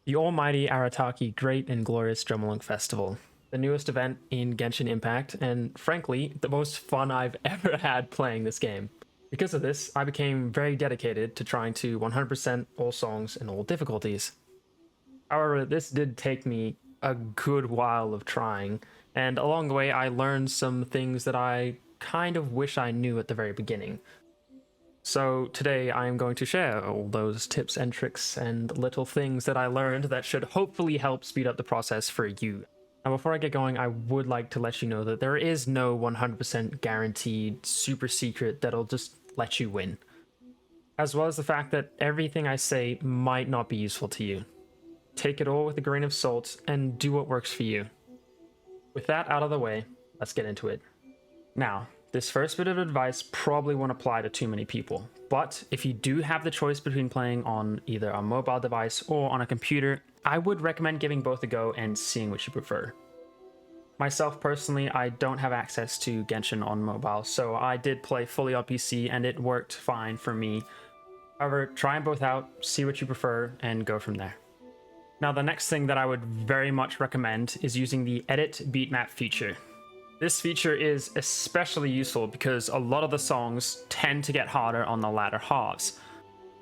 The almighty Arataki Great and Glorious Drumalong Festival, the newest event in Genshin Impact, and frankly, the most fun I've ever had playing this game. Because of this, I became very dedicated to trying to 100% all songs and all difficulties. However, this did take me a good while of trying, and along the way, I learned some things that I kind of wish I knew at the very beginning. So today I am going to share all those tips and tricks and little things that I learned that should hopefully help speed up the process for you. Now before I get going, I would like to let you know that there is no 100% guaranteed super secret that'll just let you win. As well as the fact that everything I say might not be useful to you. Take it all with a grain of salt and do what works for you. With that out of the way, let's get into it. Now, this first bit of advice probably won't apply to too many people, but if you do have the choice between playing on either a mobile device or on a computer, I would recommend giving both a go and seeing what you prefer. Myself personally, I don't have access to Genshin on mobile, so I did play fully on PC and it worked fine for me. However, try them both out, see what you prefer, and go from there. Now, the next thing that I would very much recommend is using the Edit Beatmap feature. This feature is especially useful because a lot of the songs tend to get harder on the latter halves.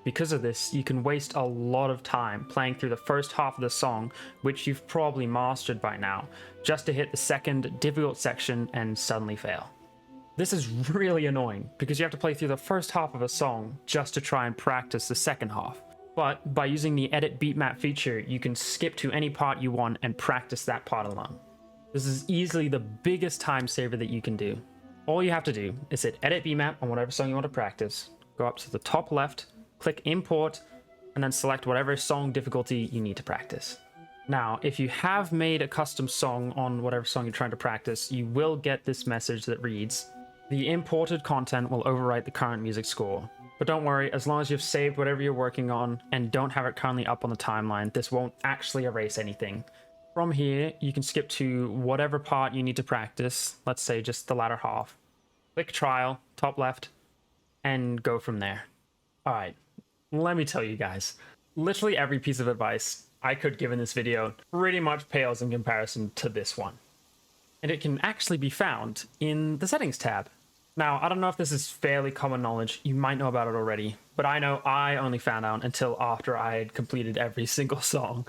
Because of this, you can waste a lot of time playing through the first half of the song, which you've probably mastered by now, just to hit the second difficult section and suddenly fail. This is really annoying because you have to play through the first half of a song just to try and practice the second half. But by using the Edit Beatmap feature, you can skip to any part you want and practice that part alone. This is easily the biggest time saver that you can do. All you have to do is hit Edit Beatmap on whatever song you want to practice, go up to the top left, click Import, and then select whatever song difficulty you need to practice. Now, if you have made a custom song on whatever song you're trying to practice, you will get this message that reads, "The imported content will overwrite the current music score." But don't worry, as long as you've saved whatever you're working on and don't have it currently up on the timeline, this won't actually erase anything. From here, you can skip to whatever part you need to practice, let's say just the latter half. Click Trial, top left, and go from there. Alright, let me tell you guys, literally every piece of advice I could give in this video pretty much pales in comparison to this one. And it can actually be found in the Settings tab. Now, I don't know if this is fairly common knowledge, you might know about it already, but I know I only found out until after I had completed every single song.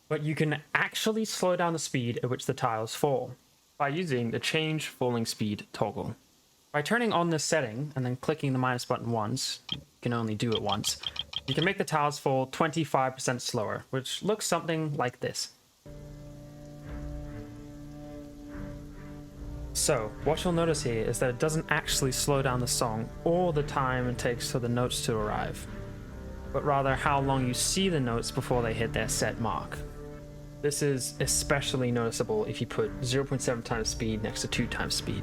But you can actually slow down the speed at which the tiles fall by using the Change Falling Speed toggle. By turning on this setting and then clicking the minus button once, you can only do it once, you can make the tiles fall 25% slower, which looks something like this. So, what you'll notice here is that it doesn't actually slow down the song or the time it takes for the notes to arrive, but rather how long you see the notes before they hit their set mark. This is especially noticeable if you put 0.7 times speed next to 2 times speed.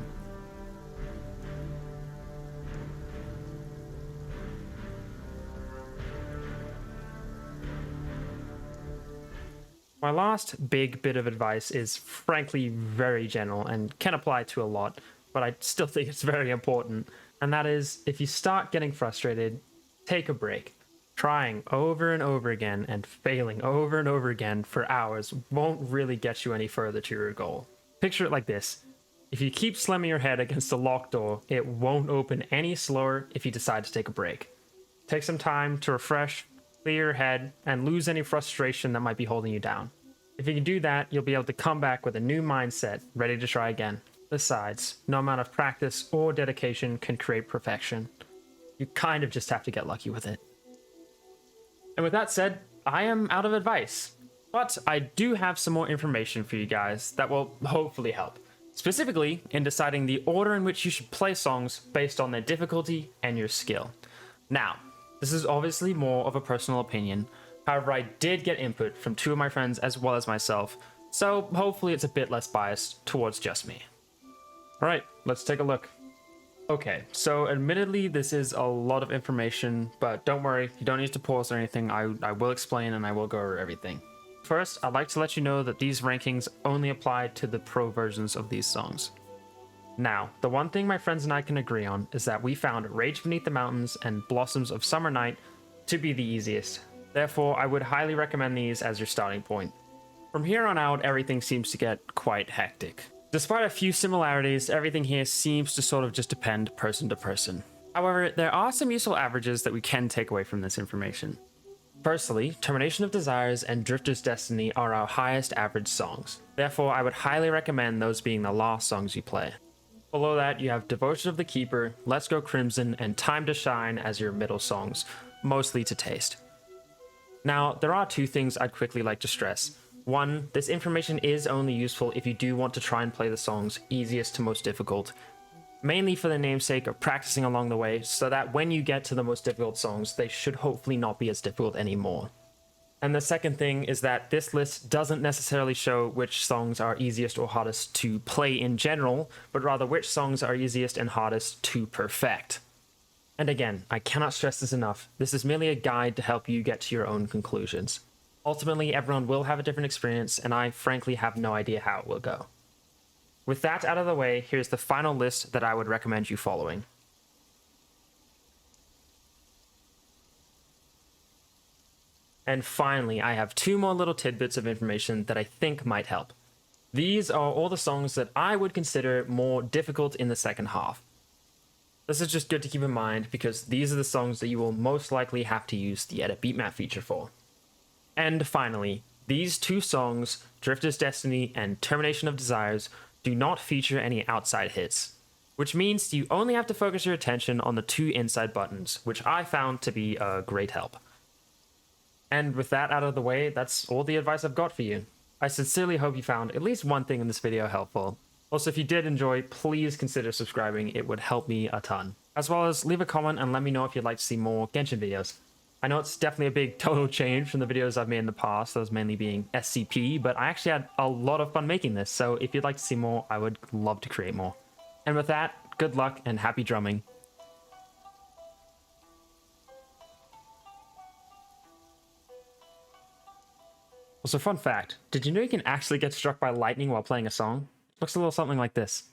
My last big bit of advice is frankly very general and can apply to a lot, but I still think it's very important, and that is, if you start getting frustrated, take a break. Trying over and over again and failing over and over again for hours won't really get you any further to your goal. Picture it like this. If you keep slamming your head against a locked door, it won't open any slower if you decide to take a break. Take some time to refresh, clear your head, and lose any frustration that might be holding you down. If you can do that, you'll be able to come back with a new mindset, ready to try again. Besides, no amount of practice or dedication can create perfection. You kind of just have to get lucky with it. And with that said, I am out of advice, but I do have some more information for you guys that will hopefully help, specifically in deciding the order in which you should play songs based on their difficulty and your skill. Now, this is obviously more of a personal opinion, however I did get input from 2 of my friends as well as myself, so hopefully it's a bit less biased towards just me. Alright, let's take a look. Okay, so admittedly this is a lot of information, but don't worry, you don't need to pause or anything, I will explain and I will go over everything. First, I'd like to let you know that these rankings only apply to the pro versions of these songs. Now, the one thing my friends and I can agree on is that we found Rage Beneath the Mountains and Blossoms of Summer Night to be the easiest. Therefore, I would highly recommend these as your starting point. From here on out, everything seems to get quite hectic. Despite a few similarities, everything here seems to sort of just depend person to person. However, there are some useful averages that we can take away from this information. Firstly, Termination of Desires and Drifter's Destiny are our highest average songs. Therefore, I would highly recommend those being the last songs you play. Below that, you have Devotion of the Keeper, Let's Go Crimson, and Time to Shine as your middle songs, mostly to taste. Now, there are two things I'd quickly like to stress. One, this information is only useful if you do want to try and play the songs easiest to most difficult, mainly for the namesake of practicing along the way, so that when you get to the most difficult songs, they should hopefully not be as difficult anymore. And the second thing is that this list doesn't necessarily show which songs are easiest or hardest to play in general, but rather which songs are easiest and hardest to perfect. And again, I cannot stress this enough, this is merely a guide to help you get to your own conclusions. Ultimately, everyone will have a different experience, and I frankly have no idea how it will go. With that out of the way, here's the final list that I would recommend you following. And finally, I have two more little tidbits of information that I think might help. These are all the songs that I would consider more difficult in the second half. This is just good to keep in mind because these are the songs that you will most likely have to use the Edit Beatmap feature for. And finally, these two songs, Drifter's Destiny and Termination of Desires, do not feature any outside hits, which means you only have to focus your attention on the two inside buttons, which I found to be a great help. And with that out of the way, that's all the advice I've got for you. I sincerely hope you found at least one thing in this video helpful. Also, if you did enjoy, please consider subscribing, it would help me a ton. As well as leave a comment and let me know if you'd like to see more Genshin videos. I know it's definitely a big total change from the videos I've made in the past, those mainly being SCP, but I actually had a lot of fun making this, so if you'd like to see more, I would love to create more. And with that, good luck and happy drumming. Also, fun fact, did you know you can actually get struck by lightning while playing a song? Looks a little something like this.